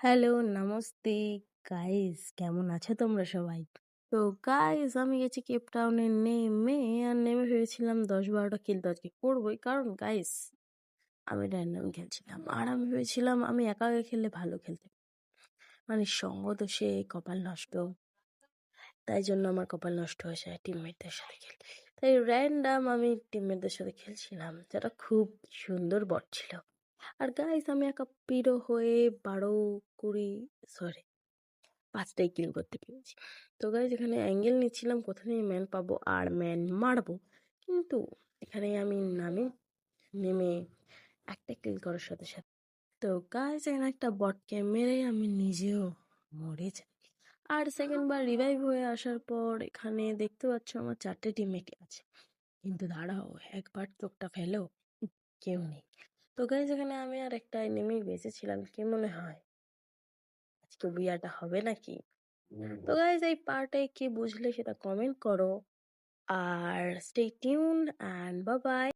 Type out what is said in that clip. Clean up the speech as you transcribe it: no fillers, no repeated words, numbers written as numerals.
Hello, namaste guys, কেমন আছো তোমরা সবাই? তো গাইস, আমি গেছি কেপ টাউনে নেমে ভেবেছিলাম 10-12টা কিল তো আজকে করবোই, কারণ গাইস আমি র্যান্ডম খেলছিলাম আর আমি ভেবেছিলাম আমি একা একা খেললে ভালো খেলতে, মানে সঙ্গ তো সে কপাল নষ্ট, তাই জন্য আমার কপাল নষ্ট হয়ে যায় টিমমেটদের সাথে খেলতে। তাই র্যান্ডম আমি টিমমেটদের সাথে খেলছিলাম, যেটা খুব সুন্দর বট ছিল। আর গাইস, আমি একা পিরো হয়ে 12-20 সরি 5টাই কিল করতে পেরেছি। তো গাইজ, এখানে অ্যাঙ্গেল নিচ্ছিলাম কোথায় ম্যান পাবো আর ম্যান মারবো, কিন্তু এখানে আমি নেমে একটা কিল করার সাথে সাথে তো গাইজ এখানে একটা বটকে মেরে আমি নিজেও মরে যাই। আর সেকেন্ড বার রিভাইভ হয়ে আসার পর এখানে দেখতে পাচ্ছ আমার 4টে টিমমেট আছে, কিন্তু দাঁড়াও, একবার চোখটা ফেলো, কেউ নেই। তো গাইজ, এখানে আমি আর একটা এনিমি বেঁচেছিলাম। কি মনে হয় আজকে বিয়াটা হবে নাকি? তো গাইজ, এই পার্টে কি বুঝলে সেটা কমেন্ট করো, আর stay tune and bye by.